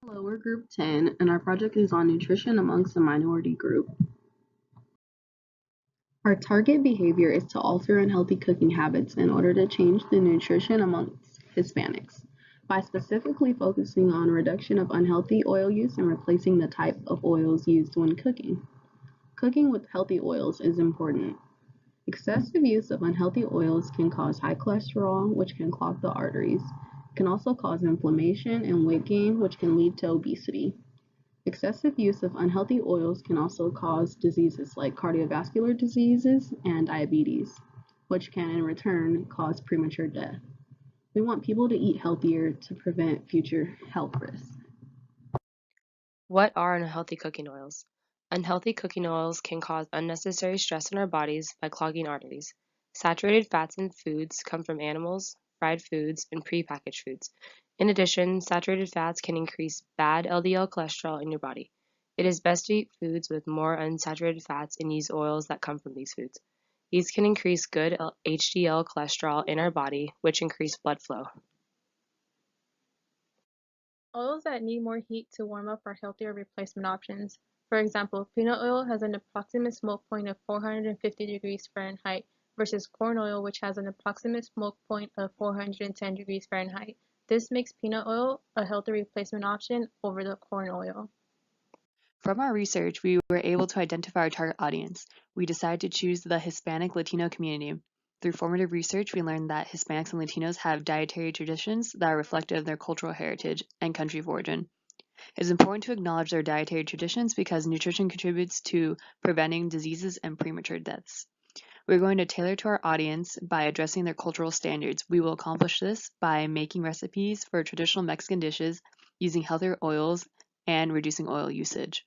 Hello, we're Group 10, and our project is on nutrition amongst the minority group. Our target behavior is to alter unhealthy cooking habits in order to change the nutrition amongst Hispanics by specifically focusing on reduction of unhealthy oil use and replacing the type of oils used when cooking. Cooking with healthy oils is important. Excessive use of unhealthy oils can cause high cholesterol, which can clog the arteries. It can also cause inflammation and weight gain, which can lead to obesity. Excessive use of unhealthy oils can also cause diseases like cardiovascular diseases and diabetes, which can in return cause premature death. We want people to eat healthier to prevent future health risks. What are unhealthy cooking oils? Unhealthy cooking oils can cause unnecessary stress in our bodies by clogging arteries. Saturated fats in foods come from animals, fried foods, and prepackaged foods. In addition, saturated fats can increase bad LDL cholesterol in your body. It is best to eat foods with more unsaturated fats and use oils that come from these foods. These can increase good HDL cholesterol in our body, which increase blood flow. Oils that need more heat to warm up are healthier replacement options. For example, peanut oil has an approximate smoke point of 450 degrees Fahrenheit versus corn oil, which has an approximate smoke point of 410 degrees Fahrenheit. This makes peanut oil a healthy replacement option over the corn oil. From our research, we were able to identify our target audience. We decided to choose the Hispanic Latino community. Through formative research, we learned that Hispanics and Latinos have dietary traditions that are reflective of their cultural heritage and country of origin. It is important to acknowledge their dietary traditions because nutrition contributes to preventing diseases and premature deaths. We're going to tailor to our audience by addressing their cultural standards. We will accomplish this by making recipes for traditional Mexican dishes, using healthier oils, and reducing oil usage.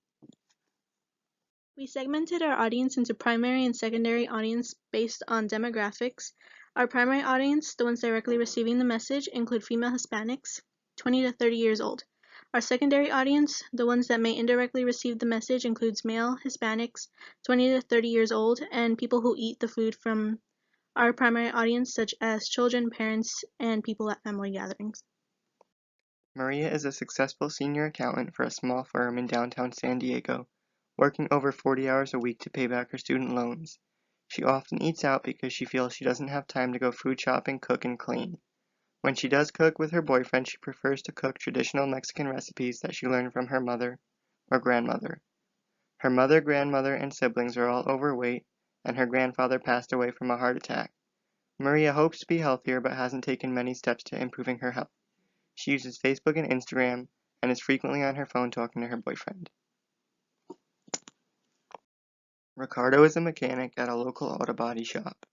We segmented our audience into primary and secondary audience based on demographics. Our primary audience, the ones directly receiving the message, include female Hispanics, 20 to 30 years old. Our secondary audience, the ones that may indirectly receive the message, includes male Hispanics, 20 to 30 years old, and people who eat the food from our primary audience, such as children, parents, and people at family gatherings. Maria is a successful senior accountant for a small firm in downtown San Diego, working over 40 hours a week to pay back her student loans. She often eats out because she feels she doesn't have time to go food shopping, cook, and clean. When she does cook with her boyfriend, she prefers to cook traditional Mexican recipes that she learned from her mother or grandmother. Her mother, grandmother, and siblings are all overweight, and her grandfather passed away from a heart attack. Maria hopes to be healthier but hasn't taken many steps to improving her health. She uses Facebook and Instagram and is frequently on her phone talking to her boyfriend. Ricardo is a mechanic at a local auto body shop.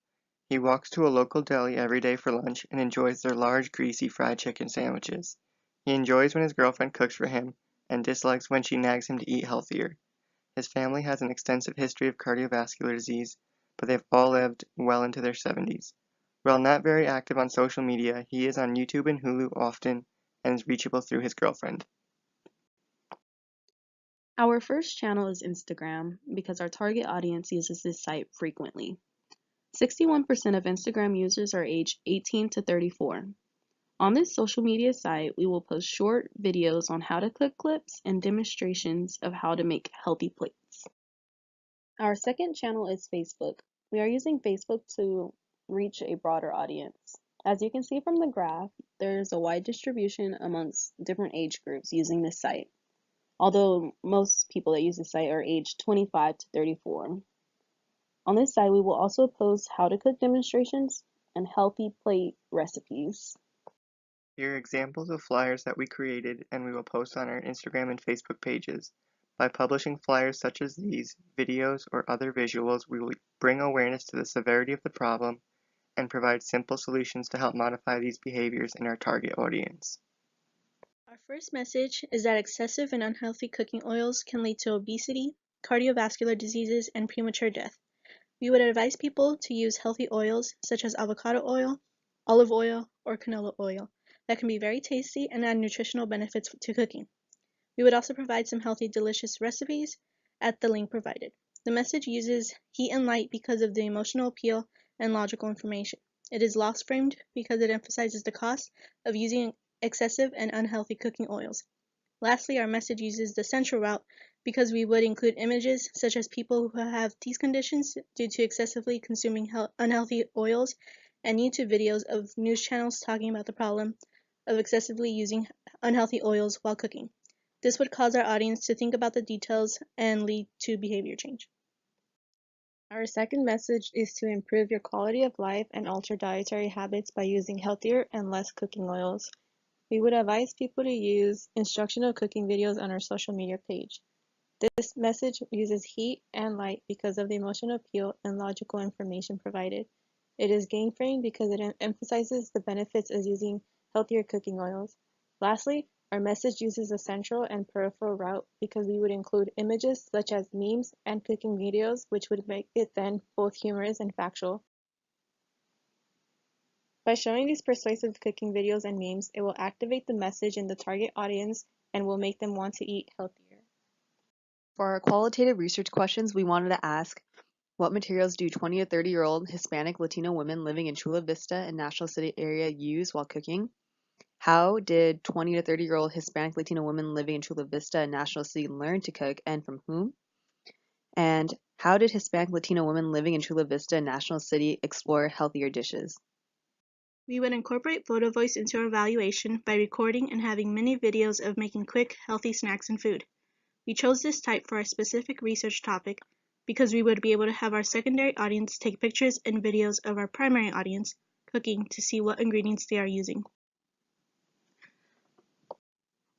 He walks to a local deli every day for lunch and enjoys their large, greasy fried chicken sandwiches. He enjoys when his girlfriend cooks for him and dislikes when she nags him to eat healthier. His family has an extensive history of cardiovascular disease, but they've all lived well into their 70s. While not very active on social media, he is on YouTube and Hulu often and is reachable through his girlfriend. Our first channel is Instagram because our target audience uses this site frequently. 61% of Instagram users are aged 18 to 34. On this social media site, we will post short videos on how to cook clips and demonstrations of how to make healthy plates. Our second channel is Facebook. We are using Facebook to reach a broader audience. As you can see from the graph, there's a wide distribution amongst different age groups using this site, although most people that use the site are aged 25 to 34. On this site, we will also post how to cook demonstrations and healthy plate recipes. Here are examples of flyers that we created and we will post on our Instagram and Facebook pages. By publishing flyers such as these, videos, or other visuals, we will bring awareness to the severity of the problem and provide simple solutions to help modify these behaviors in our target audience. Our first message is that excessive and unhealthy cooking oils can lead to obesity, cardiovascular diseases, and premature death. We would advise people to use healthy oils such as avocado oil, olive oil, or canola oil that can be very tasty and add nutritional benefits to cooking. We would also provide some healthy, delicious recipes at the link provided. The message uses heat and light because of the emotional appeal and logical information. It is loss framed because it emphasizes the cost of using excessive and unhealthy cooking oils. Lastly, our message uses the central route because we would include images such as people who have these conditions due to excessively consuming unhealthy oils and YouTube videos of news channels talking about the problem of excessively using unhealthy oils while cooking. This would cause our audience to think about the details and lead to behavior change. Our second message is to improve your quality of life and alter dietary habits by using healthier and less cooking oils. We would advise people to use instructional cooking videos on our social media page. This message uses heat and light because of the emotional appeal and logical information provided. It is game-frame because it emphasizes the benefits of using healthier cooking oils. Lastly, our message uses a central and peripheral route because we would include images such as memes and cooking videos, which would make it then both humorous and factual. By showing these persuasive cooking videos and memes, it will activate the message in the target audience and will make them want to eat healthier. For our qualitative research questions, we wanted to ask, what materials do 20 to 30-year-old Hispanic Latino women living in Chula Vista and National City area use while cooking? How did 20 to 30-year-old Hispanic Latino women living in Chula Vista and National City learn to cook and from whom? And how did Hispanic Latino women living in Chula Vista and National City explore healthier dishes? We would incorporate photo voice into our evaluation by recording and having many videos of making quick, healthy snacks and food. We chose this type for our specific research topic because we would be able to have our secondary audience take pictures and videos of our primary audience cooking to see what ingredients they are using.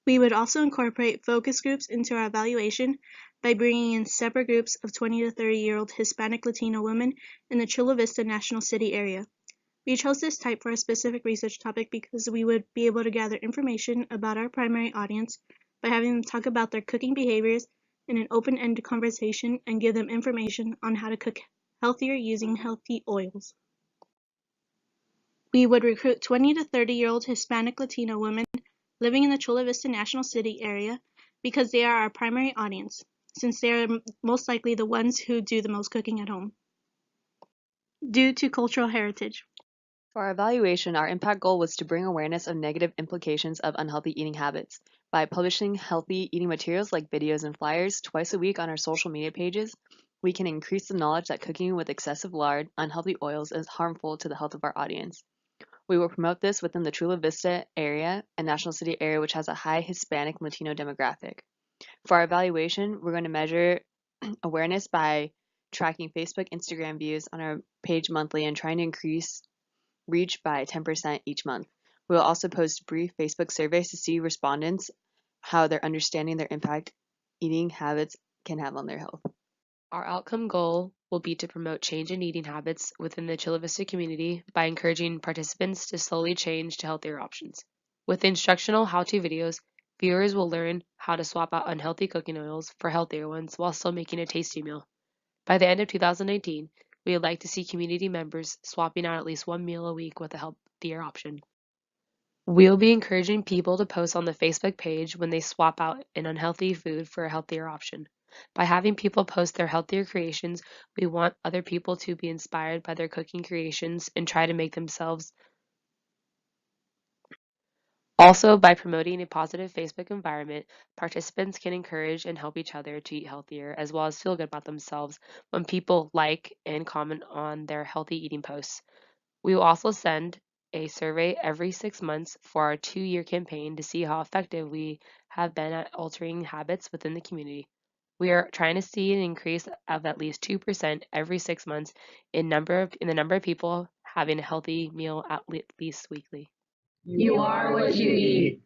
We would also incorporate focus groups into our evaluation by bringing in separate groups of 20 to 30-year-old Hispanic Latino women in the Chula Vista National City area. We chose this type for a specific research topic because we would be able to gather information about our primary audience by having them talk about their cooking behaviors in an open-ended conversation and give them information on how to cook healthier using healthy oils. We would recruit 20 to 30-year-old Hispanic Latino women living in the Chula Vista National City area because they are our primary audience, since they are most likely the ones who do the most cooking at home. Due to cultural heritage. For our evaluation, our impact goal was to bring awareness of negative implications of unhealthy eating habits. By publishing healthy eating materials like videos and flyers twice a week on our social media pages, we can increase the knowledge that cooking with excessive lard, unhealthy oils is harmful to the health of our audience. We will promote this within the Chula Vista area and National City area, which has a high Hispanic and Latino demographic. For our evaluation, we're going to measure awareness by tracking Facebook, Instagram views on our page monthly and trying to increase reach by 10% each month. We will also post brief Facebook surveys to see respondents how they're understanding their impact eating habits can have on their health. Our outcome goal will be to promote change in eating habits within the Chula Vista community by encouraging participants to slowly change to healthier options. With instructional how-to videos, viewers will learn how to swap out unhealthy cooking oils for healthier ones while still making a tasty meal. By the end of 2019, we would like to see community members swapping out at least one meal a week with a healthier option. We'll be encouraging people to post on the Facebook page when they swap out an unhealthy food for a healthier option. By having people post their healthier creations, we want other people to be inspired by their cooking creations and try to make themselves. Also, by promoting a positive Facebook environment, participants can encourage and help each other to eat healthier, as well as feel good about themselves when people like and comment on their healthy eating posts. We will also send a survey every 6 months for our 2-year campaign to see how effective we have been at altering habits within the community. We are trying to see an increase of at least 2% every 6 months in the number of people having a healthy meal at least weekly. You are what you eat.